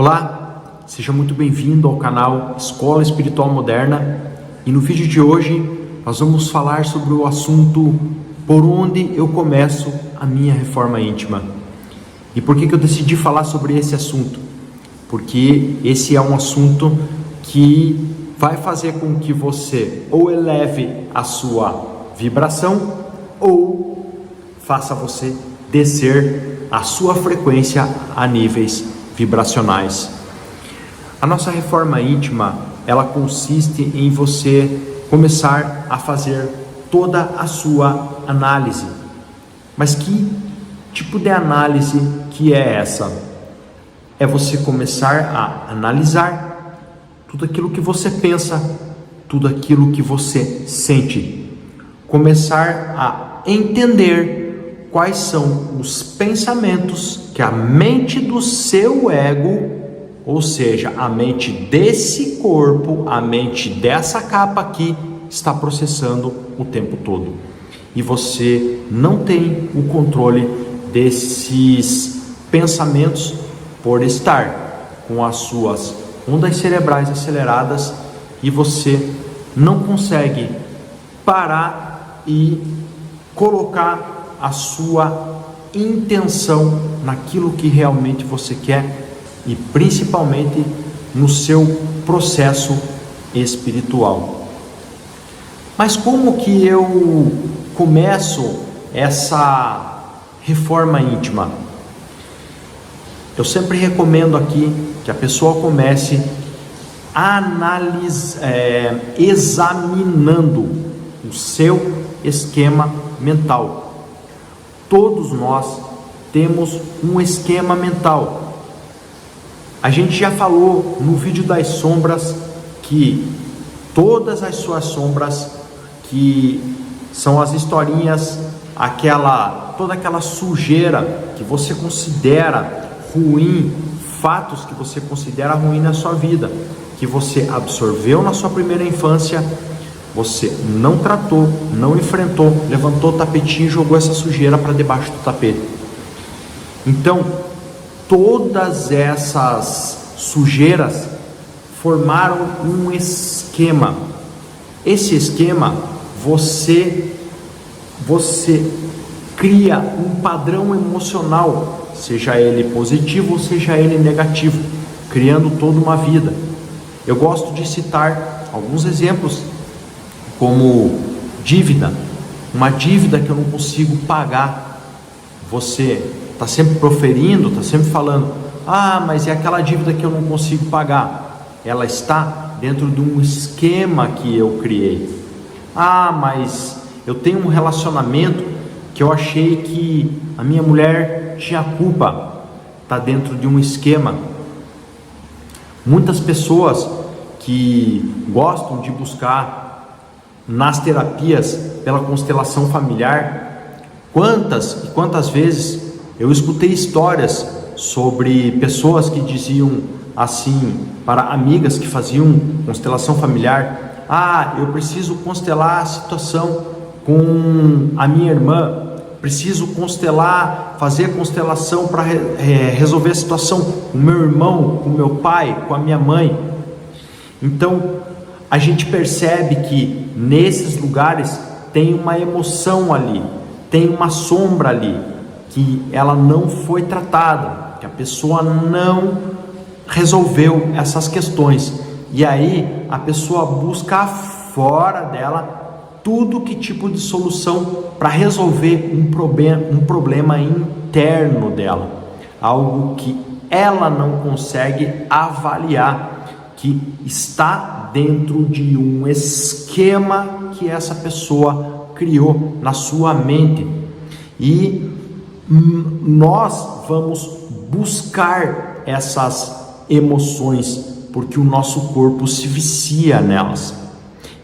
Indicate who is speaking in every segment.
Speaker 1: Olá, seja muito bem-vindo ao canal Escola Espiritual Moderna e no vídeo de hoje nós vamos falar sobre o assunto por onde eu começo a minha reforma íntima. E por que eu decidi falar sobre esse assunto? Porque esse é um assunto que vai fazer com que você ou eleve a sua vibração ou faça você descer a sua frequência a níveis vibracionais. A nossa reforma íntima, ela consiste em você começar a fazer toda a sua análise. Mas que tipo de análise que é essa? É você começar a analisar tudo aquilo que você pensa, tudo aquilo que você sente. Começar a entender quais são os pensamentos que a mente do seu ego, ou seja, a mente desse corpo, a mente dessa capa aqui, está processando o tempo todo. E você não tem o controle desses pensamentos por estar com as suas ondas cerebrais aceleradas e você não consegue parar e colocar a sua intenção naquilo que realmente você quer e principalmente no seu processo espiritual. Mas como que eu começo essa reforma íntima? Eu sempre recomendo aqui que a pessoa comece examinando o seu esquema mental. Todos nós temos um esquema mental. A gente já falou no vídeo das sombras que todas as suas sombras, que são as historinhas, toda aquela sujeira que você considera ruim, fatos que você considera ruim na sua vida, que você absorveu na sua primeira infância, você não tratou, não enfrentou, levantou o tapetinho e jogou essa sujeira para debaixo do tapete. Então, todas essas sujeiras formaram um esquema. Esse esquema, você cria um padrão emocional, seja ele positivo ou seja ele negativo, criando toda uma vida. Eu gosto de citar alguns exemplos, como dívida, uma dívida que eu não consigo pagar. Você está sempre proferindo, está sempre falando, mas é aquela dívida que eu não consigo pagar. Ela está dentro de um esquema que eu criei. Mas eu tenho um relacionamento que eu achei que a minha mulher tinha culpa. Está dentro de um esquema. Muitas pessoas que gostam de buscar nas terapias pela constelação familiar, quantas vezes eu escutei histórias sobre pessoas que diziam assim para amigas que faziam constelação familiar: eu preciso constelar a situação com a minha irmã, preciso fazer constelação para resolver a situação com o meu irmão, com o meu pai, com a minha mãe. Então a gente percebe que nesses lugares tem uma emoção ali, tem uma sombra ali, que ela não foi tratada, que a pessoa não resolveu essas questões. E aí a pessoa busca fora dela tudo que tipo de solução para resolver um problema interno dela, algo que ela não consegue avaliar, que está dentro de um esquema que essa pessoa criou na sua mente. E nós vamos buscar essas emoções porque o nosso corpo se vicia nelas.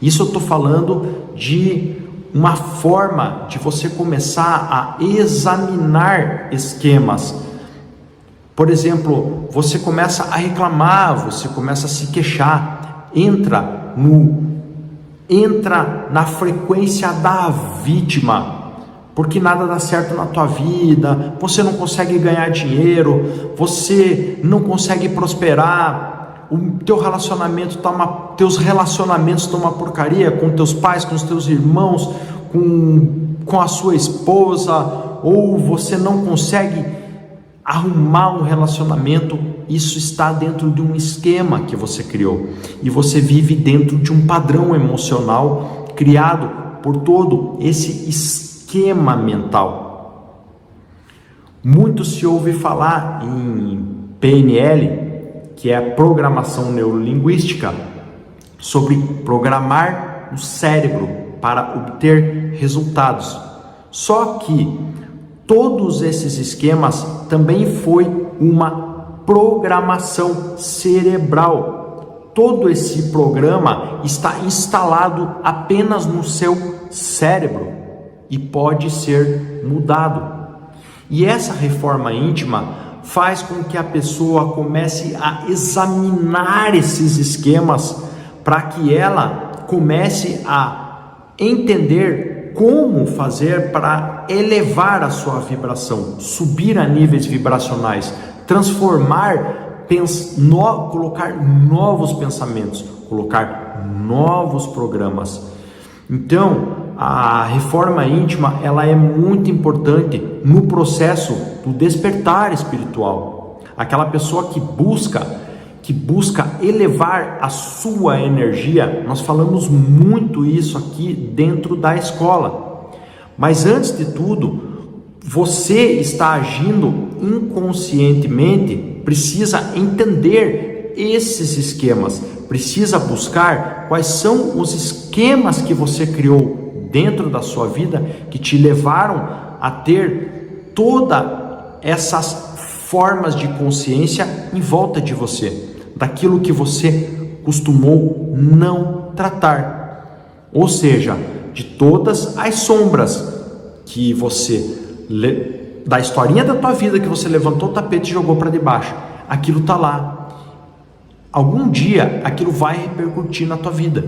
Speaker 1: Isso eu estou falando de uma forma de você começar a examinar esquemas. Por exemplo, você começa a reclamar, você começa a se queixar, entra na frequência da vítima. porque nada dá certo na tua vida, você não consegue ganhar dinheiro, você não consegue prosperar, teus relacionamentos estão uma porcaria com teus pais, com os teus irmãos, com a sua esposa, ou você não consegue arrumar um relacionamento. Isso está dentro de um esquema que você criou, e você vive dentro de um padrão emocional criado por todo esse esquema mental. Muito se ouve falar em PNL, que é a programação neurolinguística, sobre programar o cérebro para obter resultados. Só que todos esses esquemas também foi uma programação cerebral. Todo esse programa está instalado apenas no seu cérebro e pode ser mudado. E essa reforma íntima faz com que a pessoa comece a examinar esses esquemas, para que ela comece a entender como fazer para elevar a sua vibração, subir a níveis vibracionais, transformar, colocar novos pensamentos, colocar novos programas. Então, a reforma íntima, ela é muito importante no processo do despertar espiritual. Aquela pessoa que busca elevar a sua energia. Nós falamos muito isso aqui dentro da escola. Mas antes de tudo, você está agindo inconscientemente, precisa entender esses esquemas, precisa buscar quais são os esquemas que você criou dentro da sua vida que te levaram a ter todas essas formas de consciência em volta de você, daquilo que você costumou não tratar, ou seja, de todas as sombras que da historinha da tua vida que você levantou o tapete e jogou para debaixo, aquilo está lá. Algum dia aquilo vai repercutir na tua vida.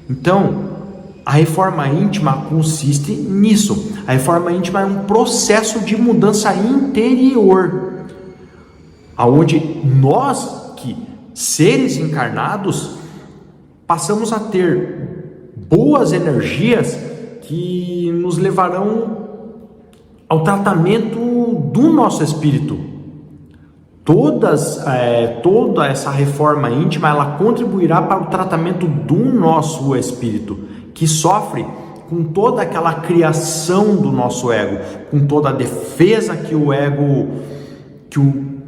Speaker 1: Então, a reforma íntima consiste nisso. A reforma íntima é um processo de mudança interior, aonde nós, que seres encarnados, passamos a ter boas energias que nos levarão ao tratamento do nosso espírito. Toda essa reforma íntima, ela contribuirá para o tratamento do nosso espírito, que sofre com toda aquela criação do nosso ego, com toda a defesa que o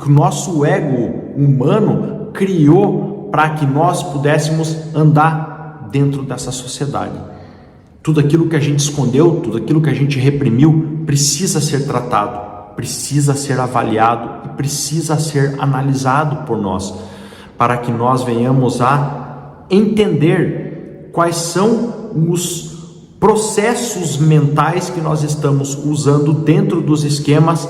Speaker 1: nosso ego humano criou para que nós pudéssemos andar dentro dessa sociedade. Tudo aquilo que a gente escondeu, tudo aquilo que a gente reprimiu, precisa ser tratado, precisa ser avaliado e precisa ser analisado por nós, para que nós venhamos a entender quais são os processos mentais que nós estamos usando dentro dos esquemas,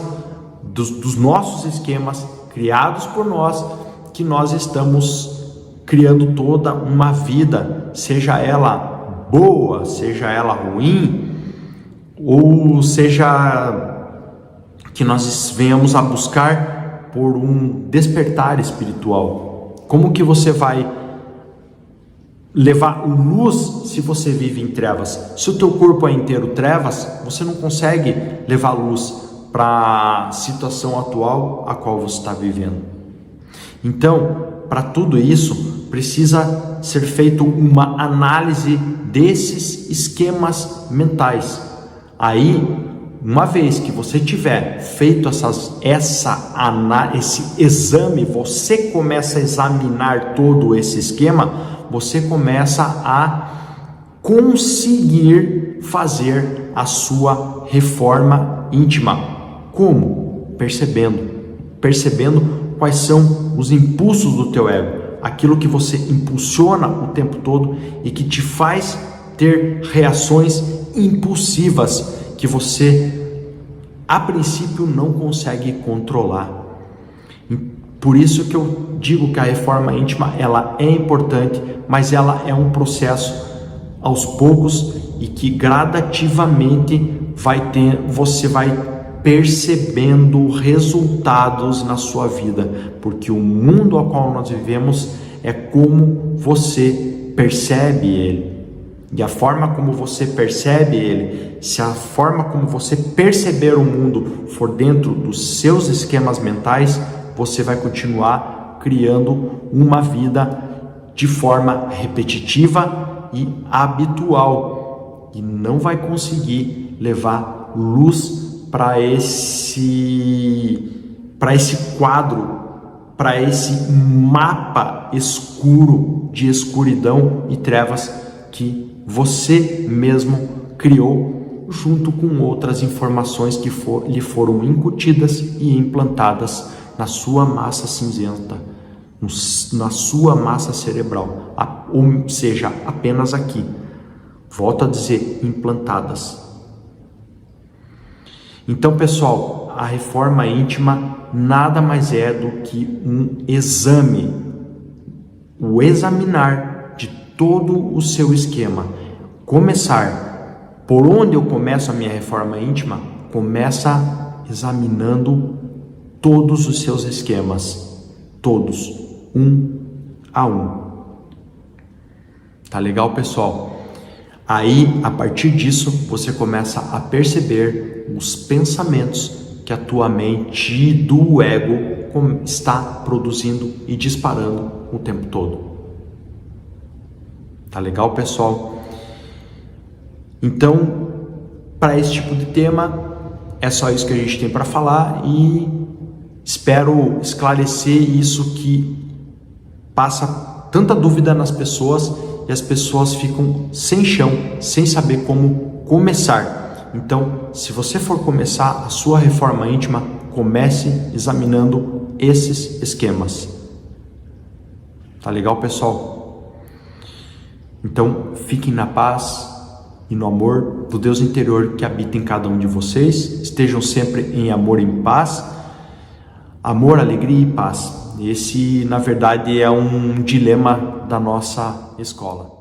Speaker 1: dos nossos esquemas criados por nós, que nós estamos criando toda uma vida, seja ela boa, seja ela ruim, ou seja que nós venhamos a buscar por um despertar espiritual. Como que você vai levar luz se você vive em trevas? Se o teu corpo é inteiro trevas, você não consegue levar luz para a situação atual a qual você está vivendo. Então, para tudo isso, precisa ser feita uma análise desses esquemas mentais. Aí, uma vez que você tiver feito esse exame, você começa a examinar todo esse esquema, você começa a conseguir fazer a sua reforma íntima. Como? Percebendo quais são os impulsos do teu ego, aquilo que você impulsiona o tempo todo e que te faz ter reações impulsivas que você, a princípio, não consegue controlar. Por isso que eu digo que a reforma íntima, ela é importante, mas ela é um processo aos poucos e que gradativamente você vai percebendo resultados na sua vida, porque o mundo ao qual nós vivemos é como você percebe ele. E a forma como você percebe ele, se a forma como você perceber o mundo for dentro dos seus esquemas mentais, você vai continuar criando uma vida de forma repetitiva e habitual, e não vai conseguir levar luz para esse quadro, para esse mapa escuro de escuridão e trevas que você mesmo criou, junto com outras informações que lhe foram incutidas e implantadas na sua massa cinzenta, na sua massa cerebral, ou seja, apenas aqui. Volto a dizer, implantadas. Então, pessoal, a reforma íntima nada mais é do que um exame, o examinar de todo o seu esquema. Começar, por onde eu começo a minha reforma íntima? Começa examinando todos os seus esquemas, todos, um a um. Tá legal, pessoal? Aí, a partir disso, você começa a perceber os pensamentos que a tua mente do ego está produzindo e disparando o tempo todo. Tá legal, pessoal? Então, para esse tipo de tema, é só isso que a gente tem para falar e espero esclarecer isso que passa tanta dúvida nas pessoas e as pessoas ficam sem chão, sem saber como começar. Então, se você for começar a sua reforma íntima, comece examinando esses esquemas. Tá legal, pessoal? Então, fiquem na paz e no amor do Deus interior que habita em cada um de vocês. Estejam sempre em amor e em paz. Amor, alegria e paz. Esse, na verdade, é um dilema da nossa escola.